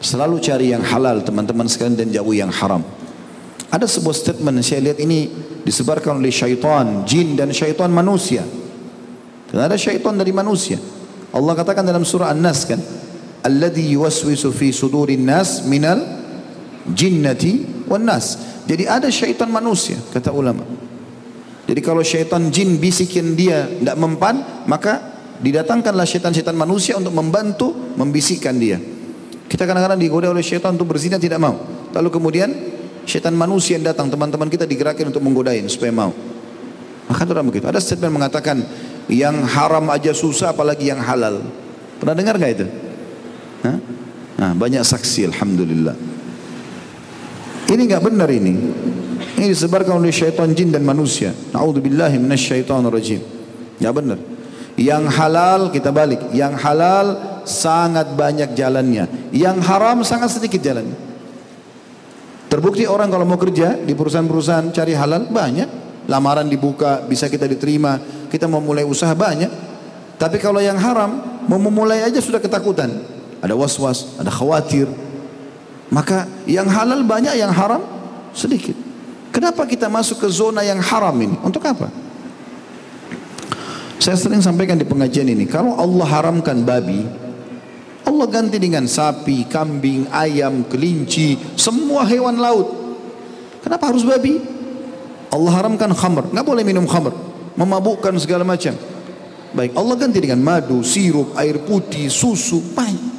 Selalu cari yang halal teman-teman sekalian dan jauhi yang haram. Ada sebuah statement saya lihat ini disebarkan oleh syaitan, jin dan syaitan manusia. Dan ada syaitan dari manusia. Allah katakan dalam surah An-Nas kan, alladzi yuwaswisu fi sudurin nas minal jinnati wan nas. Jadi ada syaitan manusia kata ulama. Jadi kalau syaitan jin bisikin dia tidak mempan, maka didatangkanlah syaitan-syaitan manusia untuk membantu membisikkan dia. Kita kadang-kadang digoda oleh syaitan untuk berzina tidak mau. Lalu kemudian syaitan manusia yang datang, teman-teman kita digerakkan untuk menggodain supaya mau. Maka itu begitu. Ada statement mengatakan yang haram aja susah apalagi yang halal. Pernah dengar gak itu? Hah? Nah, banyak saksi alhamdulillah. Ini gak benar ini. Ini disebarkan oleh syaitan jin dan manusia. Na'udzubillahi minasyaitonir rajim. Gak benar. Yang halal kita balik. Yang halal sangat banyak jalannya. Yang haram sangat sedikit jalannya. Terbukti orang kalau mau kerja di perusahaan-perusahaan cari halal banyak. Lamaran dibuka, bisa kita diterima. Kita mau mulai usaha banyak. Tapi kalau yang haram, mau memulai aja sudah ketakutan. Ada was-was, ada khawatir. Maka yang halal banyak, yang haram sedikit. Kenapa kita masuk ke zona yang haram ini? Untuk apa? Saya sering sampaikan di pengajian ini, kalau Allah haramkan babi, Allah ganti dengan sapi, kambing, ayam, kelinci, semua hewan laut. Kenapa harus babi? Allah haramkan khamr, nggak boleh minum khamr, memabukkan segala macam. Baik, Allah ganti dengan madu, sirup, air putih, susu, baik.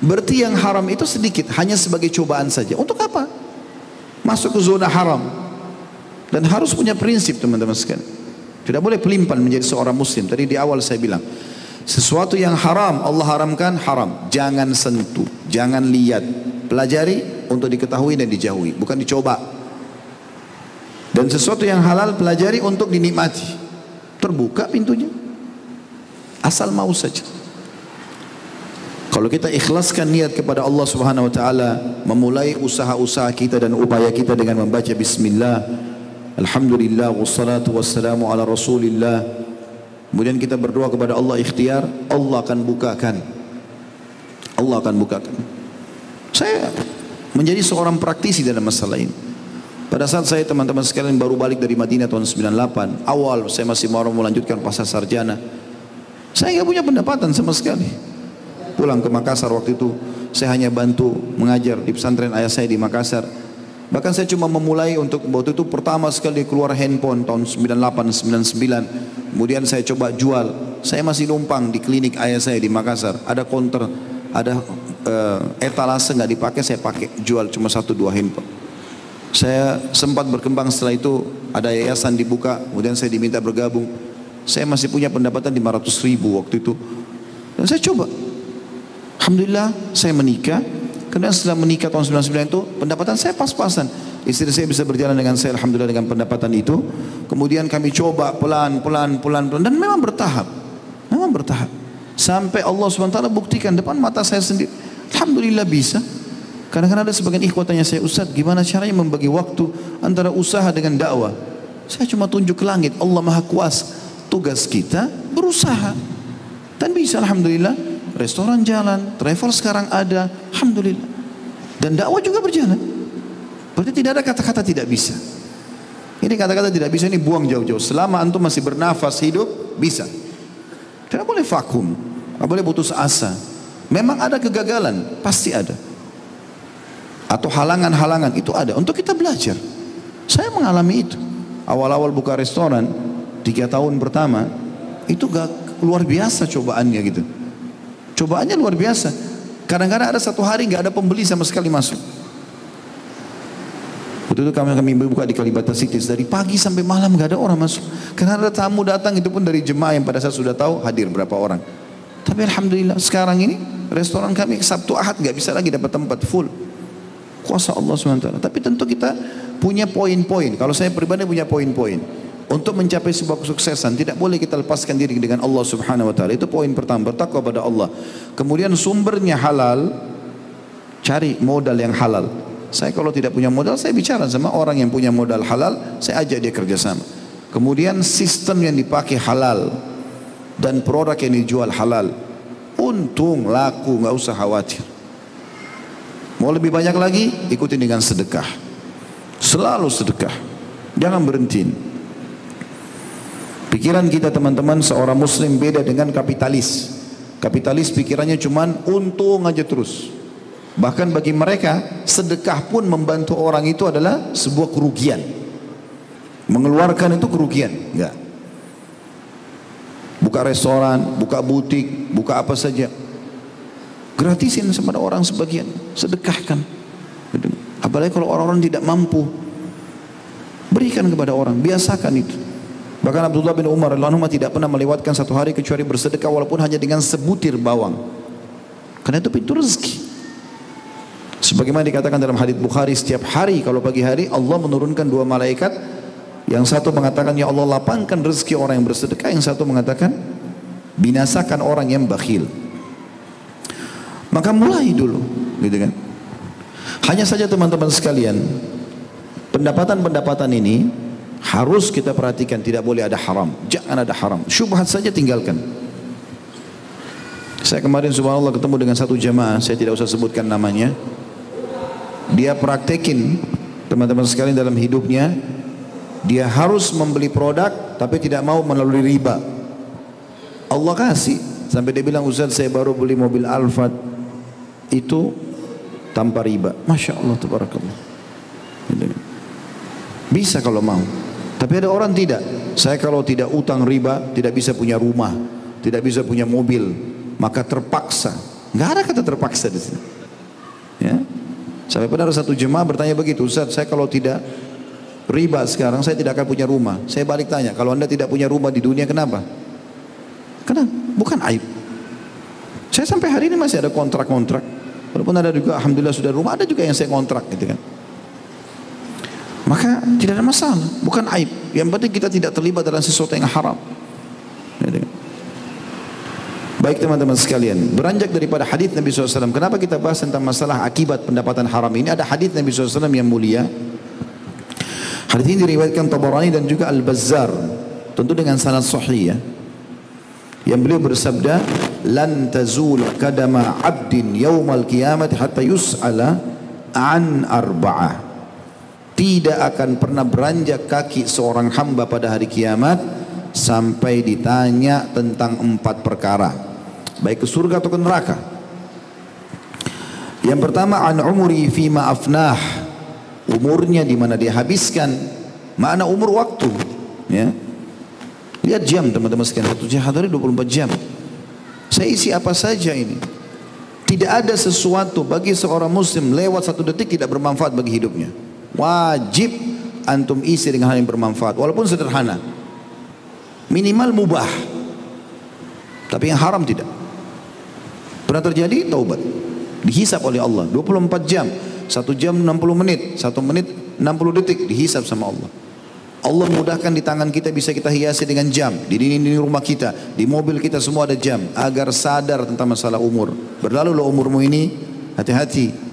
Berarti yang haram itu sedikit, hanya sebagai cobaan saja. Untuk apa? Masuk ke zona haram. Dan harus punya prinsip teman-teman sekalian. Tidak boleh pelimpan menjadi seorang muslim. Tadi di awal saya bilang, sesuatu yang haram Allah haramkan, haram. Jangan sentuh, jangan lihat. Pelajari untuk diketahui dan dijauhi, bukan dicoba. Dan sesuatu yang halal pelajari untuk dinikmati. Terbuka pintunya. Asal mau saja. Kalau kita ikhlaskan niat kepada Allah Subhanahu wa taala, memulai usaha-usaha kita dan upaya kita dengan membaca bismillah, alhamdulillah wassalatu wassalamu ala rasulillah. Kemudian kita berdoa kepada Allah ikhtiar, Allah akan bukakan. Allah akan bukakan. Saya menjadi seorang praktisi dalam masalah ini. Pada saat saya teman-teman sekalian baru balik dari Madinah tahun 98, awal saya masih mau melanjutkan pasca sarjana. Saya nggak punya pendapatan sama sekali. Pulang ke Makassar waktu itu, saya hanya bantu mengajar di pesantren ayah saya di Makassar. Bahkan saya cuma memulai untuk waktu itu pertama sekali keluar handphone tahun 98, 99. Kemudian saya coba jual. Saya masih numpang di klinik ayah saya di Makassar. Ada counter, ada etalase nggak dipakai, saya pakai jual cuma 1-2 handphone. Saya sempat berkembang setelah itu, ada yayasan dibuka, kemudian saya diminta bergabung. Saya masih punya pendapatan 500.000 waktu itu. Dan saya coba. Alhamdulillah saya menikah. Kemudian setelah menikah tahun 99 itu pendapatan saya pas-pasan. Istri saya bisa berjalan dengan saya alhamdulillah dengan pendapatan itu. Kemudian kami coba pelan-pelan dan memang bertahap. Memang bertahap. Sampai Allah SWT buktikan depan mata saya sendiri. Alhamdulillah bisa. Kadang-kadang ada sebagian ikhwah tanya saya, Ustaz gimana caranya membagi waktu antara usaha dengan dakwah? Saya cuma tunjuk ke langit, Allah Maha Kuasa. Tugas kita berusaha. Dan bisa alhamdulillah. Restoran jalan, travel sekarang ada, alhamdulillah. Dan dakwah juga berjalan. Berarti tidak ada kata-kata tidak bisa. Ini kata-kata tidak bisa ini buang jauh-jauh. Selama antum masih bernafas hidup, bisa. Tidak boleh vakum, tidak boleh putus asa. Memang ada kegagalan, pasti ada. Atau halangan-halangan, itu ada. Untuk kita belajar. Saya mengalami itu. Awal-awal buka restoran, 3 tahun pertama, itu gak luar biasa cobaannya gitu. Cobaannya luar biasa. Kadang-kadang ada 1 hari nggak ada pembeli sama sekali masuk. Waktu itu kami buka di Kalibata City dari pagi sampai malam nggak ada orang masuk. Karena ada tamu datang itu pun dari jemaah yang pada saat sudah tahu hadir berapa orang. Tapi alhamdulillah sekarang ini restoran kami Sabtu Ahad nggak bisa lagi dapat tempat full. Kuasa Allah SWT. Tapi tentu kita punya poin-poin. Kalau saya pribadi punya poin-poin. Untuk mencapai sebuah kesuksesan tidak boleh kita lepaskan diri dengan Allah Subhanahu wa taala. Itu poin pertama, bertakwa pada Allah. Kemudian sumbernya halal, cari modal yang halal. Saya kalau tidak punya modal, saya bicara sama orang yang punya modal halal, saya ajak dia kerjasama. Kemudian sistem yang dipakai halal dan produk yang dijual halal. Untung, laku, nggak usah khawatir. Mau lebih banyak lagi, ikuti dengan sedekah. Selalu sedekah, jangan berhenti. Pikiran kita teman-teman, seorang muslim beda dengan kapitalis. Kapitalis pikirannya cuman untung aja terus. Bahkan bagi mereka, sedekah pun membantu orang itu adalah sebuah kerugian. Mengeluarkan itu kerugian, enggak. Buka restoran, buka butik, buka apa saja, gratisin kepada orang sebagian, sedekahkan. Apalagi kalau orang-orang tidak mampu, berikan kepada orang, biasakan itu. Bahkan Abdullah bin Umar radhiyallahu anhu tidak pernah melewatkan satu hari kecuali bersedekah walaupun hanya dengan sebutir bawang. Karena itu pintu rezeki. Sebagaimana dikatakan dalam hadits Bukhari, setiap hari kalau pagi hari Allah menurunkan dua malaikat. Yang satu mengatakan, ya Allah lapangkan rezeki orang yang bersedekah. Yang satu mengatakan, binasakan orang yang bakhil. Maka mulai dulu, gitu kan. Hanya saja teman-teman sekalian, pendapatan-pendapatan ini harus kita perhatikan, tidak boleh ada haram. Jangan ada haram. Syubhat saja tinggalkan. Saya kemarin subhanallah ketemu dengan satu jamaah, saya tidak usah sebutkan namanya. Dia praktekin, teman-teman sekalian, dalam hidupnya, dia harus membeli produk tapi tidak mau melalui riba. Allah kasih, sampai dia bilang, Ustaz saya baru beli mobil Alphard itu tanpa riba. Masya Allah, tabarakallah. Bisa kalau mau. Tapi ada orang tidak. Saya kalau tidak utang riba, tidak bisa punya rumah, tidak bisa punya mobil, maka terpaksa. Nggak ada kata terpaksa di sini. Ya. Sampai pada satu jemaah bertanya begitu, Ustaz saya kalau tidak riba sekarang saya tidak akan punya rumah. Saya balik tanya, kalau anda tidak punya rumah di dunia kenapa? Karena bukan aib. Saya sampai hari ini masih ada kontrak-kontrak. Walaupun ada juga alhamdulillah sudah rumah, ada juga yang saya kontrak gitu kan. Maka tidak ada masalah, bukan aib. Yang penting kita tidak terlibat dalam sesuatu yang haram. Baik teman-teman sekalian, beranjak daripada hadis Nabi SAW. Kenapa kita bahas tentang masalah akibat pendapatan haram ini? Ada hadis Nabi SAW yang mulia. Hadis ini diriwayatkan Tabarani dan juga Al-Bazzar, tentu dengan sanad sahih ya. Yang beliau bersabda, "Lan tazul qadama 'abdin yaumal qiyamah hatta yus'ala an arba'ah." Tidak akan pernah beranjak kaki seorang hamba pada hari kiamat sampai ditanya tentang 4 perkara, baik ke surga atau ke neraka. Yang pertama, an umri fima afnah. Umurnya di mana dia habiskan. Makna umur waktu, ya. Lihat jam teman-teman sekalian, satu hari 24 jam. Saya isi apa saja ini. Tidak ada sesuatu bagi seorang muslim lewat 1 detik tidak bermanfaat bagi hidupnya. Wajib antum isi dengan hal yang bermanfaat, walaupun sederhana. Minimal mubah. Tapi yang haram tidak. Pernah terjadi, taubat. Dihisap oleh Allah 24 jam. 1 jam 60 menit, 1 menit 60 detik dihisap sama Allah. Allah mudahkan di tangan kita, bisa kita hiasi dengan jam. Di dinding rumah kita, di mobil kita semua ada jam, agar sadar tentang masalah umur. Berlalulah umurmu ini, hati-hati.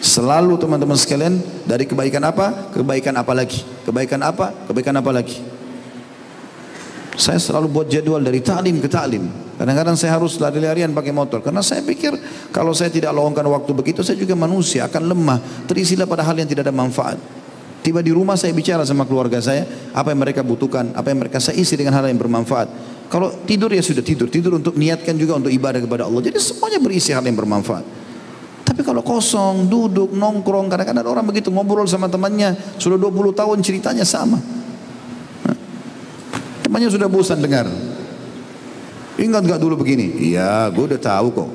Selalu teman-teman sekalian, dari kebaikan apa? Kebaikan apa lagi? Kebaikan apa? Kebaikan apa lagi? Saya selalu buat jadwal dari ta'lim ke ta'lim. Kadang-kadang saya harus lari-larian pakai motor, karena saya pikir kalau saya tidak luangkan waktu begitu, saya juga manusia akan lemah, terisilah pada hal yang tidak ada manfaat. Tiba di rumah saya bicara sama keluarga saya, apa yang mereka butuhkan, apa yang mereka, saya isi dengan hal yang bermanfaat. Kalau tidur ya sudah tidur untuk niatkan juga untuk ibadah kepada Allah. Jadi semuanya berisi hal yang bermanfaat. Tapi kalau kosong, duduk, nongkrong, kadang-kadang orang begitu ngobrol sama temannya, sudah 20 tahun ceritanya sama. Temannya sudah bosan dengar. Ingat gak dulu begini? Iya, gue udah tahu kok.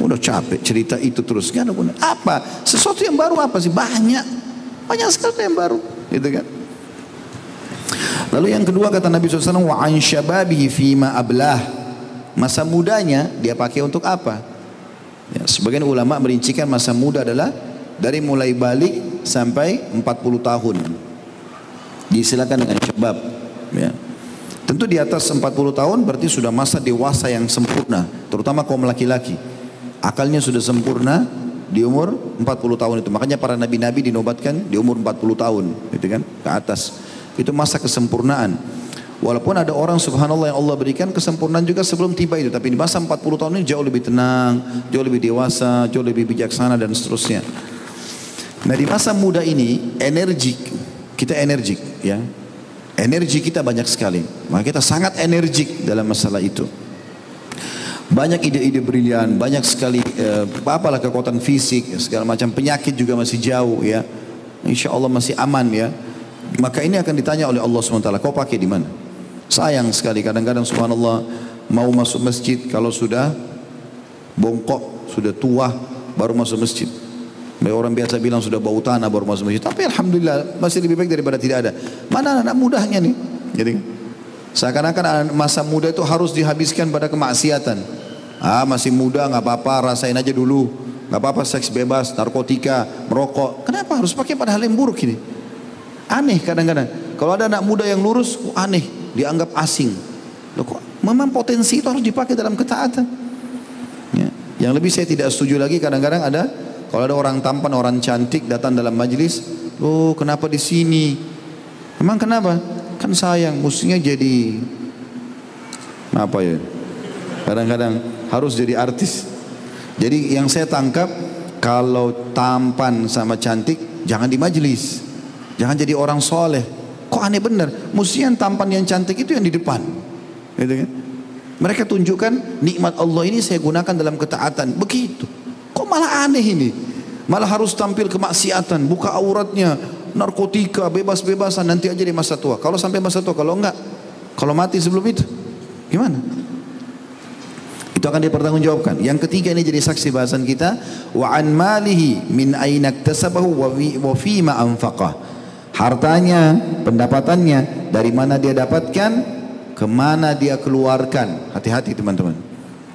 Udah capek cerita itu terus. Gak ada guna. Apa? Sesuatu yang baru apa sih? Banyak sesuatu yang baru, gitu kan? Lalu yang kedua kata Nabi SAW, wa an syababihi fima ablah. Masa mudanya dia pakai untuk apa? Ya, sebagian ulama merincikan masa muda adalah dari mulai balik sampai 40 tahun. Disilakan dengan syabab, ya. Tentu di atas 40 tahun berarti sudah masa dewasa yang sempurna, terutama kaum laki-laki. Akalnya sudah sempurna di umur 40 tahun itu. Makanya para nabi-nabi dinobatkan di umur 40 tahun, gitu kan, ke atas. Itu masa kesempurnaan. Walaupun ada orang subhanallah yang Allah berikan kesempurnaan juga sebelum tiba itu. Tapi di masa 40 tahun ini jauh lebih tenang, jauh lebih dewasa, jauh lebih bijaksana dan seterusnya. Nah di masa muda ini kita energik ya. Energi kita banyak sekali. Maka kita sangat energik dalam masalah itu. Banyak ide-ide brilian, banyak sekali apalah kekuatan fisik, segala macam, penyakit juga masih jauh ya. Insya Allah masih aman ya. Maka ini akan ditanya oleh Allah SWT, kau pakai di mana? Sayang sekali kadang-kadang subhanallah mau masuk masjid kalau sudah bongkok, sudah tua baru masuk masjid. Orang biasa bilang sudah bau tanah baru masuk masjid. Tapi alhamdulillah masih lebih baik daripada tidak ada. Mana anak mudanya nih? Jadi seakan-akan masa muda itu harus dihabiskan pada kemaksiatan. Masih muda nggak apa-apa, rasain aja dulu. Nggak apa-apa seks bebas, narkotika, merokok. Kenapa harus pakai pada hal yang buruk ini? Aneh kadang-kadang. Kalau ada anak muda yang lurus, aneh, dianggap asing. Loh, kok memang potensi itu harus dipakai dalam ketaatan. Ya. Yang lebih saya tidak setuju lagi kadang-kadang ada, kalau ada orang tampan, orang cantik datang dalam majelis, oh kenapa di sini? Emang kenapa? Kan sayang, mestinya jadi apa ya? Kadang-kadang harus jadi artis. Jadi yang saya tangkap, kalau tampan sama cantik jangan di majelis, jangan jadi orang soleh. Kok aneh benar? Mestinya yang tampan yang cantik itu yang di depan, gitu kan? Mereka tunjukkan nikmat Allah ini saya gunakan dalam ketaatan. Begitu. Kok malah aneh ini? Malah harus tampil kemaksiatan, buka auratnya, narkotika, bebas-bebasan nanti aja di masa tua. Kalau sampai masa tua, kalau enggak, kalau mati sebelum itu, gimana? Itu akan dipertanggungjawabkan. Yang ketiga ini jadi saksi bahasan kita, wa an malihi min aina iktasabahu wa fima anfaqah. Hartanya, pendapatannya, dari mana dia dapatkan, kemana dia keluarkan. Hati-hati teman-teman.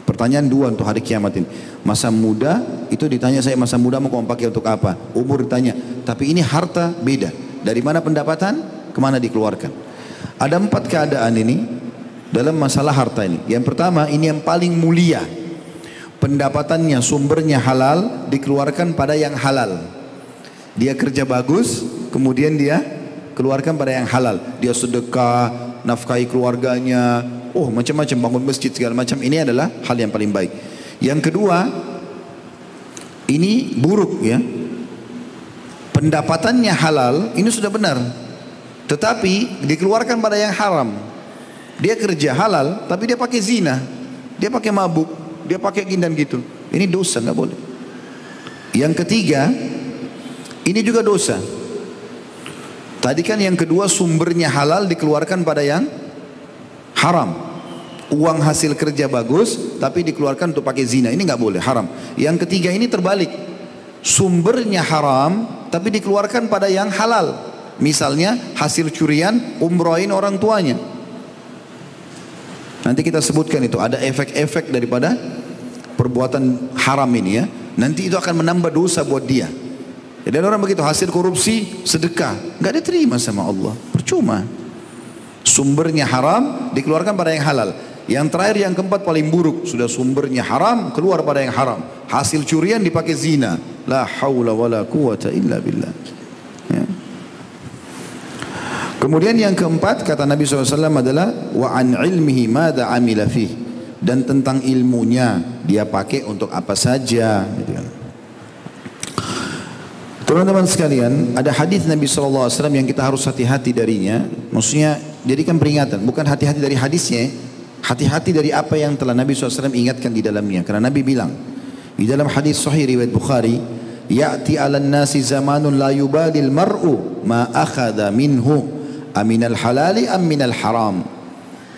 Pertanyaan dua untuk hari kiamat ini. Masa muda itu ditanya saya, masa muda mau pakai untuk apa? Umur ditanya. Tapi ini harta beda. Dari mana pendapatan, kemana dikeluarkan. Ada 4 keadaan ini dalam masalah harta ini. Yang pertama, ini yang paling mulia. Pendapatannya, sumbernya halal, dikeluarkan pada yang halal. Dia kerja bagus, kemudian dia keluarkan pada yang halal. Dia sedekah, nafkahi keluarganya, macam-macam, bangun masjid segala macam. Ini adalah hal yang paling baik. Yang kedua, ini buruk ya. Pendapatannya halal, ini sudah benar. Tetapi dikeluarkan pada yang haram. Dia kerja halal, tapi dia pakai zina, dia pakai mabuk, dia pakai gini dan gitu. Ini dosa, nggak boleh. Yang ketiga, ini juga dosa. Tadi kan yang kedua sumbernya halal dikeluarkan pada yang haram. Uang hasil kerja bagus tapi dikeluarkan untuk pakai zina. Ini nggak boleh, haram. Yang ketiga ini terbalik. Sumbernya haram tapi dikeluarkan pada yang halal. Misalnya hasil curian umrohin orang tuanya. Nanti kita sebutkan itu. Ada efek-efek daripada perbuatan haram ini ya. Nanti itu akan menambah dosa buat dia. Jadi orang begitu, hasil korupsi, sedekah, nggak diterima sama Allah, percuma. Sumbernya haram, dikeluarkan pada yang halal. Yang terakhir, yang keempat paling buruk, sudah sumbernya haram, keluar pada yang haram. Hasil curian dipakai zina. La haula wa la quwata illa billah. Ya. Kemudian yang keempat, kata Nabi SAW adalah, wa an ilmihi mada amila fih. Dan tentang ilmunya, dia pakai untuk apa saja. Gitu kan. Teman-teman sekalian, ada hadis Nabi SAW yang kita harus hati-hati darinya. Maksudnya, jadikan peringatan. Bukan hati-hati dari hadisnya, hati-hati dari apa yang telah Nabi SAW ingatkan di dalamnya. Karena Nabi bilang, di dalam hadis sahih riwayat Bukhari, ya'ti 'alan nasi zamanun la yubalil mar'u ma akhadha minhu aminal halali am minal haram.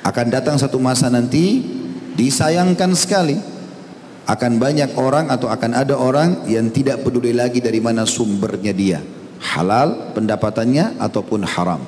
Akan datang satu masa nanti, disayangkan sekali, akan banyak orang atau akan ada orang yang tidak peduli lagi dari mana sumbernya dia, halal pendapatannya ataupun haram.